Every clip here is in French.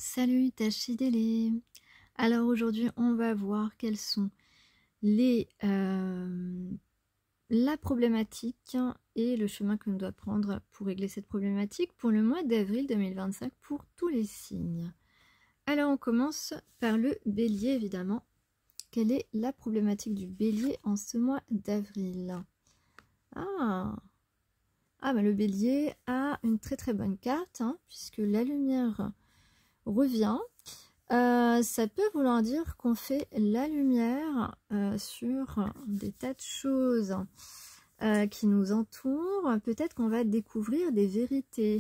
Salut Tachidélé. Alors aujourd'hui on va voir quelles sont les la problématique et le chemin que l'on doit prendre pour régler cette problématique pour le mois d'avril 2025 pour tous les signes. Alors on commence par le bélier évidemment. Quelle est la problématique du bélier en ce mois d'avril? Bah le bélier a une très bonne carte puisque la lumière revient. Ça peut vouloir dire qu'on fait la lumière sur des tas de choses qui nous entourent. Peut-être qu'on va découvrir des vérités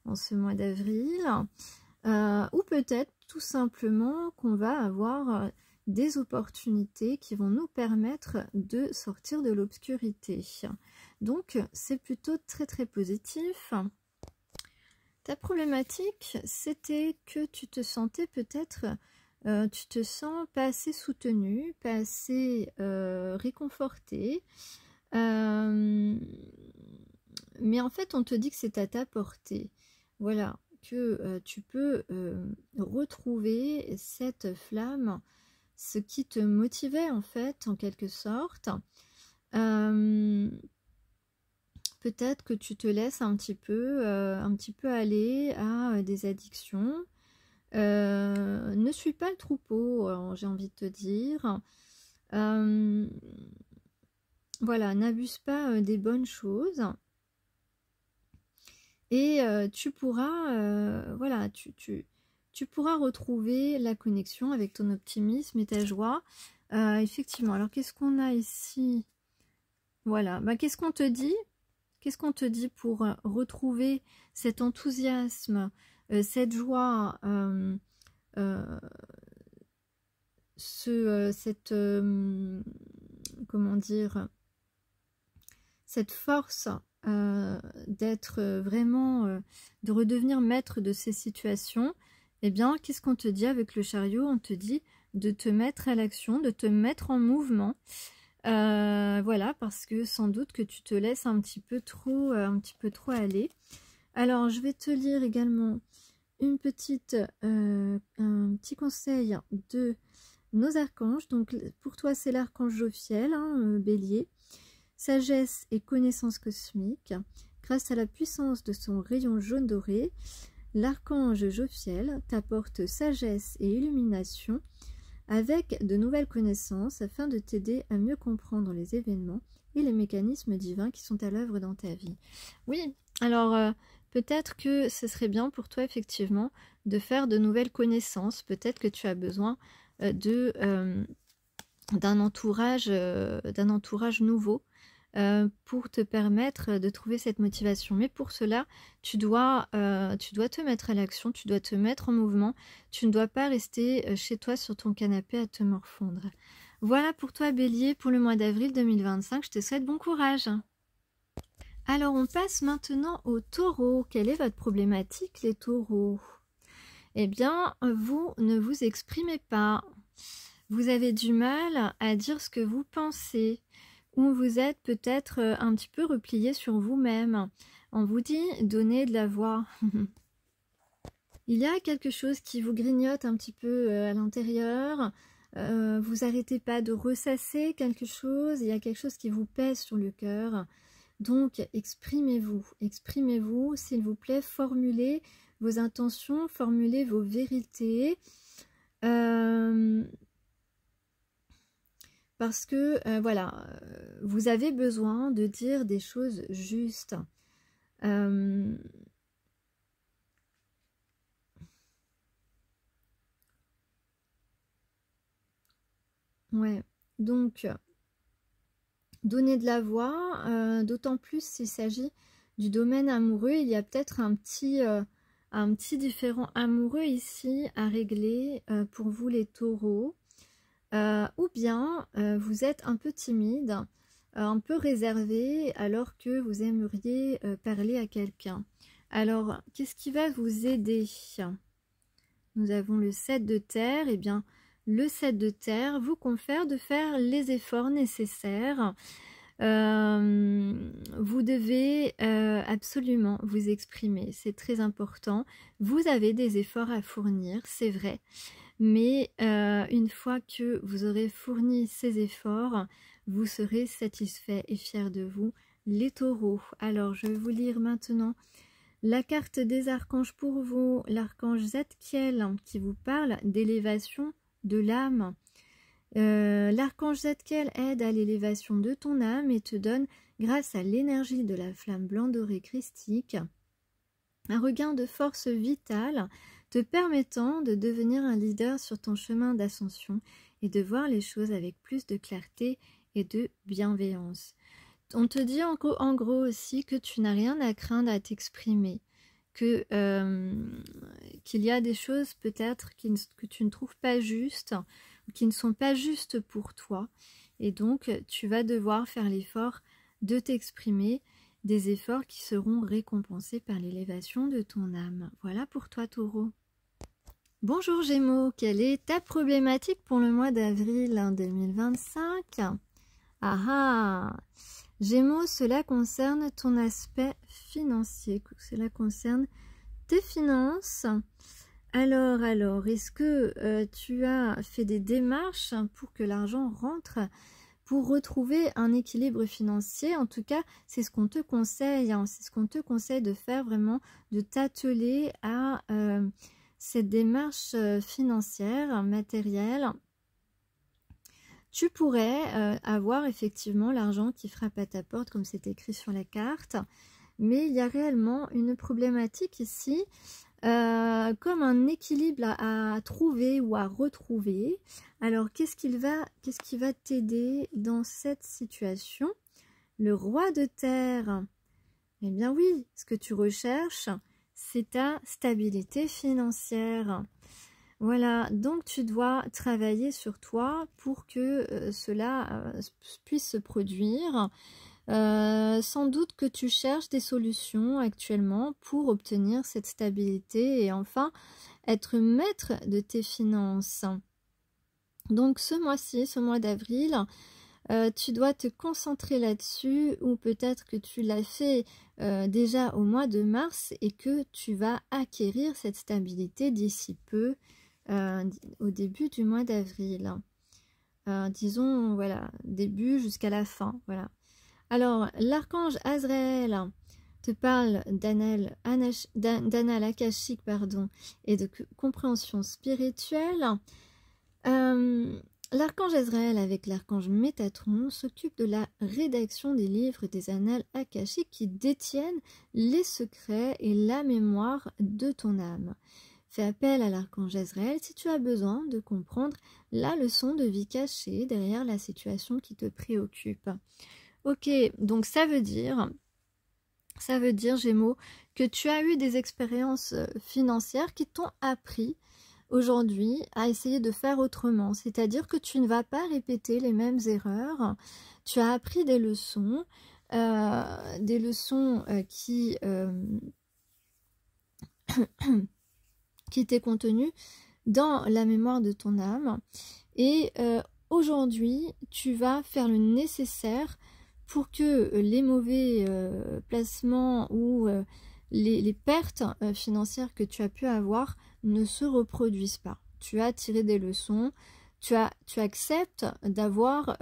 en ce mois d'avril, ou peut-être tout simplement qu'on va avoir des opportunités qui vont nous permettre de sortir de l'obscurité. Donc c'est plutôt très positif. Ta problématique, c'était que tu te sentais peut-être, tu te sens pas assez soutenu, pas assez réconforté. Mais en fait, on te dit que c'est à ta portée. Voilà, que tu peux retrouver cette flamme, ce qui te motivait en fait, en quelque sorte. Peut-être que tu te laisses un petit peu aller à des addictions. Ne suis pas le troupeau, j'ai envie de te dire. Voilà, n'abuse pas des bonnes choses. Et tu pourras, voilà, tu pourras retrouver la connexion avec ton optimisme et ta joie. Effectivement, alors qu'est-ce qu'on a ici? Voilà, bah, qu'est-ce qu'on te dit? Qu'est-ce qu'on te dit pour retrouver cet enthousiasme, cette joie, comment dire, cette force d'être vraiment, de redevenir maître de ces situations? Eh bien, qu'est-ce qu'on te dit avec le chariot? On te dit de te mettre à l'action, de te mettre en mouvement. Voilà, parce que sans doute que tu te laisses un petit peu trop aller. Alors, je vais te lire également un petit conseil de nos archanges. Donc, pour toi, c'est l'archange Jophiel, bélier. Sagesse et connaissance cosmique. Grâce à la puissance de son rayon jaune doré, l'archange Jophiel t'apporte sagesse et illumination avec de nouvelles connaissances afin de t'aider à mieux comprendre les événements et les mécanismes divins qui sont à l'œuvre dans ta vie. Oui, alors peut-être que ce serait bien pour toi effectivement de faire de nouvelles connaissances. Peut-être que tu as besoin d'un entourage nouveau pour te permettre de trouver cette motivation. Mais pour cela, tu dois te mettre à l'action, tu dois te mettre en mouvement, tu ne dois pas rester chez toi sur ton canapé à te morfondre. Voilà pour toi Bélier pour le mois d'avril 2025, je te souhaite bon courage. Alors on passe maintenant aux taureaux. Quelle est votre problématique les taureaux? Eh bien, vous ne vous exprimez pas. Vous avez du mal à dire ce que vous pensez. Ou vous êtes peut-être un petit peu replié sur vous-même. On vous dit donnez de la voix. Il y a quelque chose qui vous grignote un petit peu à l'intérieur. Vous n'arrêtez pas de ressasser quelque chose. Il y a quelque chose qui vous pèse sur le cœur. Donc exprimez-vous. Exprimez-vous, s'il vous plaît. Formulez vos intentions, formulez vos vérités. Parce que, voilà, vous avez besoin de dire des choses justes. Ouais, donc, donner de la voix, d'autant plus s'il s'agit du domaine amoureux. Il y a peut-être un petit différend amoureux ici à régler pour vous les taureaux. Ou bien vous êtes un peu timide, un peu réservé alors que vous aimeriez parler à quelqu'un. Alors, qu'est-ce qui va vous aider? Nous avons le 7 de terre. Eh bien, le 7 de terre vous confère de faire les efforts nécessaires Vous devez absolument vous exprimer, c'est très important. Vous avez des efforts à fournir, c'est vrai. Mais une fois que vous aurez fourni ces efforts, vous serez satisfait et fier de vous, les taureaux. Alors, je vais vous lire maintenant la carte des archanges pour vous. L'archange Zadkiel qui vous parle d'élévation de l'âme. L'archange Zadkiel aide à l'élévation de ton âme et te donne, grâce à l'énergie de la flamme blanc dorée christique, un regain de force vitale te permettant de devenir un leader sur ton chemin d'ascension et de voir les choses avec plus de clarté et de bienveillance. On te dit en gros aussi que tu n'as rien à craindre à t'exprimer, qu'il y a des choses peut-être que tu ne trouves pas justes, qui ne sont pas justes pour toi, et donc tu vas devoir faire l'effort de t'exprimer, des efforts qui seront récompensés par l'élévation de ton âme. Voilà pour toi, Taureau. Bonjour Gémeaux, quelle est ta problématique pour le mois d'avril 2025? Ah ah, Gémeaux, cela concerne ton aspect financier, cela concerne tes finances. Alors, est-ce que tu as fait des démarches pour que l'argent rentre, pour retrouver un équilibre financier? En tout cas, c'est ce qu'on te conseille, hein, c'est ce qu'on te conseille de faire vraiment, de t'atteler à cette démarche financière, matérielle. Tu pourrais avoir effectivement l'argent qui frappe à ta porte, comme c'est écrit sur la carte, mais il y a réellement une problématique ici, comme un équilibre à trouver ou à retrouver. Alors, qu'est-ce qui va t'aider dans cette situation? Le roi de terre. Eh bien oui, ce que tu recherches, c'est ta stabilité financière. Voilà, donc tu dois travailler sur toi pour que cela puisse se produire. Sans doute que tu cherches des solutions actuellement pour obtenir cette stabilité et enfin être maître de tes finances. Donc ce mois-ci, ce mois d'avril, tu dois te concentrer là-dessus, ou peut-être que tu l'as fait déjà au mois de mars et que tu vas acquérir cette stabilité d'ici peu, au début du mois d'avril. Disons, voilà, début jusqu'à la fin, voilà. Alors, l'archange Azraël te parle d'anal akashique, pardon, et de compréhension spirituelle. L'archange Azraël avec l'archange Métatron s'occupe de la rédaction des livres des annales akashiques qui détiennent les secrets et la mémoire de ton âme. Fais appel à l'archange Azraël si tu as besoin de comprendre la leçon de vie cachée derrière la situation qui te préoccupe. Ok, donc ça veut dire, Gémeaux, que tu as eu des expériences financières qui t'ont appris aujourd'hui à essayer de faire autrement. C'est-à-dire que tu ne vas pas répéter les mêmes erreurs. Tu as appris des leçons qui étaient contenues dans la mémoire de ton âme. Et aujourd'hui, tu vas faire le nécessaire pour que les mauvais placements ou les pertes financières que tu as pu avoir ne se reproduisent pas. Tu as tiré des leçons, tu acceptes d'avoir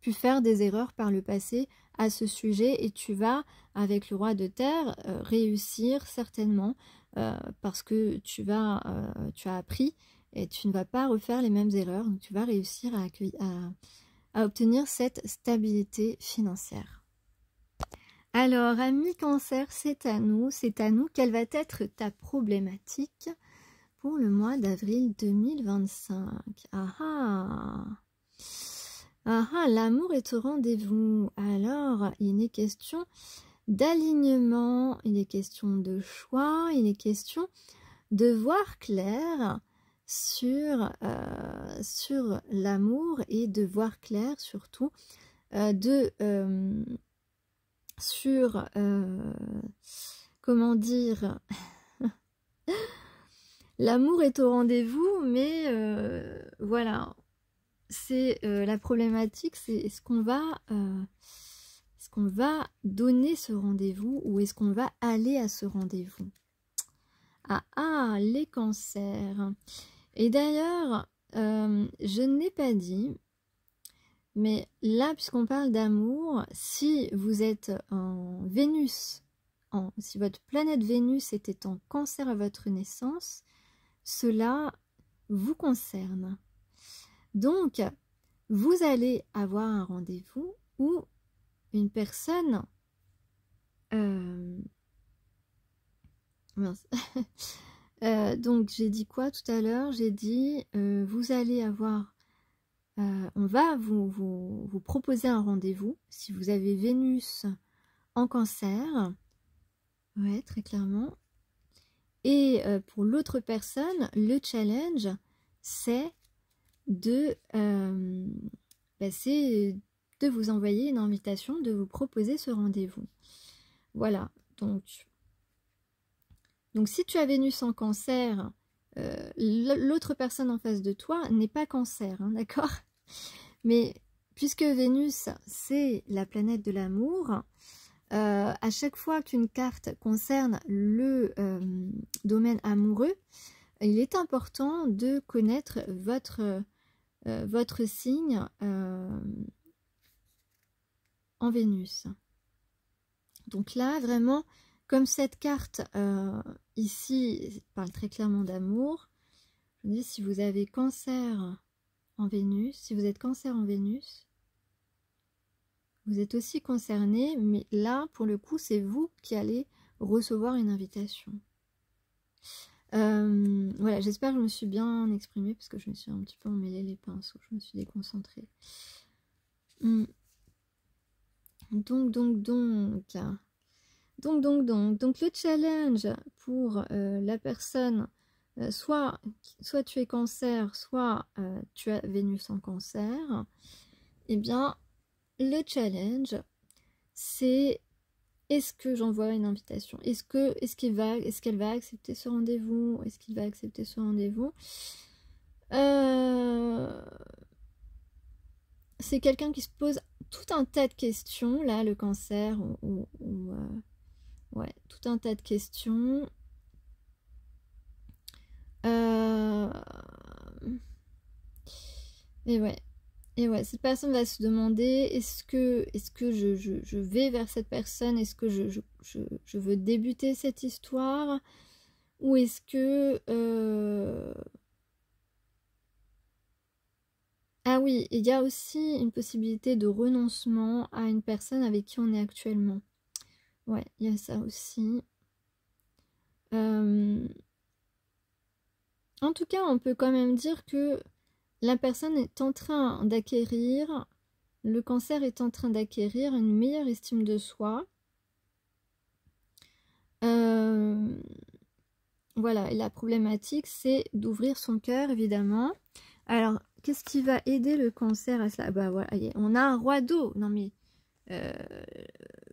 pu faire des erreurs par le passé à ce sujet et tu vas, avec le roi de terre, réussir certainement parce que tu as appris et tu ne vas pas refaire les mêmes erreurs, donc tu vas réussir à obtenir cette stabilité financière. Alors, ami Cancer, c'est à nous. Quelle va être ta problématique pour le mois d'avril 2025? Ah ah! Ah ah, l'amour est au rendez-vous. Alors, il est question d'alignement, il est question de choix, il est question de voir clair sur l'amour et de voir clair surtout comment dire, l'amour est au rendez-vous, mais voilà, c'est la problématique, c'est est-ce qu'on va Est-ce qu'on va donner ce rendez-vous ou est-ce qu'on va aller à ce rendez-vous? Ah, les cancers. Et d'ailleurs, je n'ai pas dit, mais là, puisqu'on parle d'amour, si vous êtes en Vénus, si votre planète Vénus était en Cancer à votre naissance, cela vous concerne. Donc, vous allez avoir un rendez-vous où une personne... mince. Donc, j'ai dit quoi tout à l'heure? J'ai dit, vous allez avoir... on va vous proposer un rendez-vous. Si vous avez Vénus en Cancer, ouais, très clairement. Et pour l'autre personne, le challenge, c'est de vous envoyer une invitation, de vous proposer ce rendez-vous. Voilà, donc si tu as Vénus en Cancer, l'autre personne en face de toi n'est pas Cancer, hein, d'accord? Mais puisque Vénus, c'est la planète de l'amour, à chaque fois qu'une carte concerne le domaine amoureux, il est important de connaître votre signe en Vénus. Donc là, vraiment, comme cette carte ici parle très clairement d'amour, je me dis si vous avez Cancer en Vénus, si vous êtes Cancer en Vénus, vous êtes aussi concerné, mais là, pour le coup, c'est vous qui allez recevoir une invitation. Voilà, j'espère que je me suis bien exprimée, parce que je me suis un petit peu emmêlé les pinceaux, je me suis déconcentrée. Donc, le challenge pour la personne, soit tu es Cancer, soit tu as Vénus en Cancer, eh bien, le challenge, c'est est-ce que j'envoie une invitation? Est-ce qu'elle va accepter ce rendez-vous? Est-ce qu'il va accepter ce rendez-vous? C'est quelqu'un qui se pose tout un tas de questions, là, le Cancer, ouais, tout un tas de questions. Et ouais, cette personne va se demander, est-ce que je vais vers cette personne? Est-ce que je veux débuter cette histoire? Ou est-ce que... Ah oui, il y a aussi une possibilité de renoncement à une personne avec qui on est actuellement. Ouais, il y a ça aussi. En tout cas, on peut quand même dire que la personne est en train d'acquérir, le Cancer est en train d'acquérir une meilleure estime de soi. Voilà, et la problématique, c'est d'ouvrir son cœur, évidemment. Alors, qu'est-ce qui va aider le Cancer à cela? Bah voilà, on a un roi d'eau. Non mais,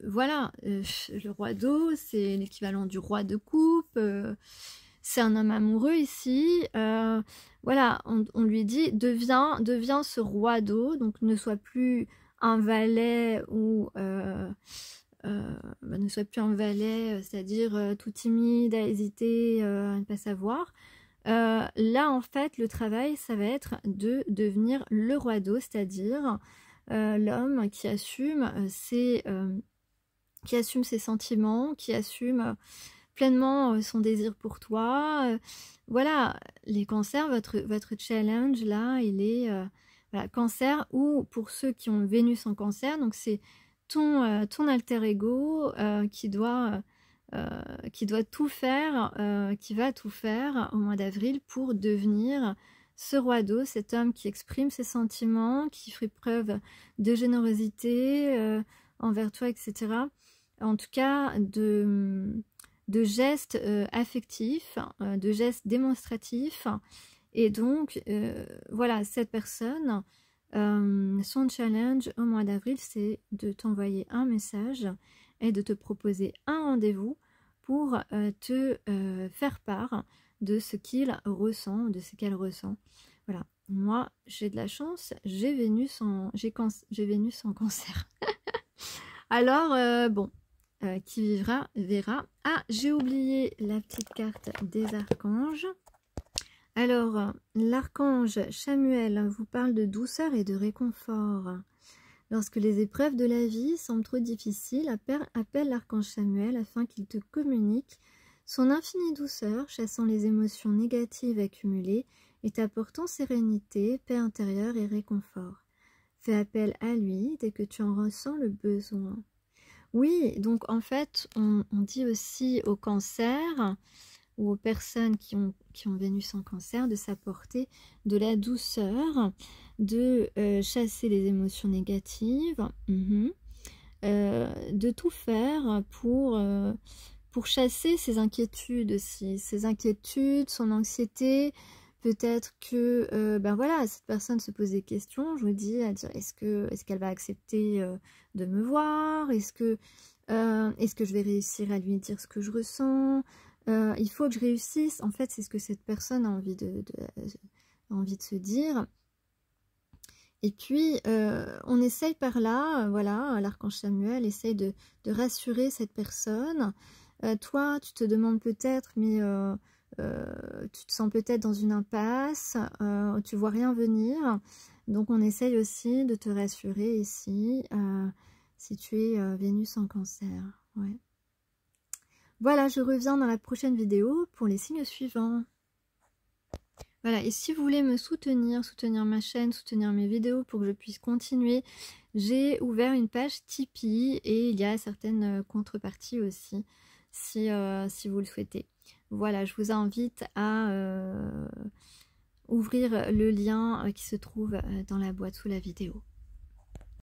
voilà, le roi d'eau, c'est l'équivalent du roi de coupe. C'est un homme amoureux ici. Voilà, on lui dit, deviens ce roi d'eau, donc ne sois plus un valet ou... ne sois plus un valet, c'est-à-dire tout timide, à hésiter, à ne pas savoir. Là, en fait, le travail, ça va être de devenir le roi d'eau, c'est-à-dire l'homme qui assume ses sentiments, qui assume pleinement son désir pour toi. Voilà, les cancers, votre challenge, là, il est voilà, Cancer, ou pour ceux qui ont Vénus en Cancer, donc c'est ton alter ego qui doit tout faire, qui va tout faire au mois d'avril pour devenir ce roi d'eau, cet homme qui exprime ses sentiments, qui fait preuve de générosité envers toi, etc. En tout cas, de gestes affectifs, de gestes démonstratifs. Et donc, voilà, cette personne... son challenge au mois d'avril, c'est de t'envoyer un message et de te proposer un rendez-vous pour te faire part de ce qu'il ressent, de ce qu'elle ressent. Voilà, moi j'ai de la chance, j'ai Vénus en Cancer. Alors, bon, qui vivra, verra. Ah, j'ai oublié la petite carte des archanges. Alors, l'archange Chamuel vous parle de douceur et de réconfort. Lorsque les épreuves de la vie semblent trop difficiles, appelle l'archange Chamuel afin qu'il te communique son infinie douceur, chassant les émotions négatives accumulées et t'apportant sérénité, paix intérieure et réconfort. Fais appel à lui dès que tu en ressens le besoin. Oui, donc en fait, on dit aussi au cancer ou aux personnes qui ont Vénus en cancer de s'apporter de la douceur, de chasser les émotions négatives, de tout faire pour chasser ses inquiétudes aussi, ses inquiétudes, son anxiété. Peut-être que ben voilà, cette personne se pose des questions, je vous dis, à dire est-ce qu'elle va accepter de me voir, est-ce que je vais réussir à lui dire ce que je ressens, il faut que je réussisse. En fait, c'est ce que cette personne a envie de se dire. Et puis, on essaye par là, voilà, l'archange Samuel essaye de rassurer cette personne. Toi, tu te demandes peut-être, mais tu te sens peut-être dans une impasse, tu vois rien venir. Donc, on essaye aussi de te rassurer ici, si tu es Vénus en cancer. Ouais. Voilà, je reviens dans la prochaine vidéo pour les signes suivants. Voilà, et si vous voulez me soutenir ma chaîne, soutenir mes vidéos pour que je puisse continuer, j'ai ouvert une page Tipeee et il y a certaines contreparties aussi, si vous le souhaitez. Voilà, je vous invite à ouvrir le lien qui se trouve dans la boîte sous la vidéo.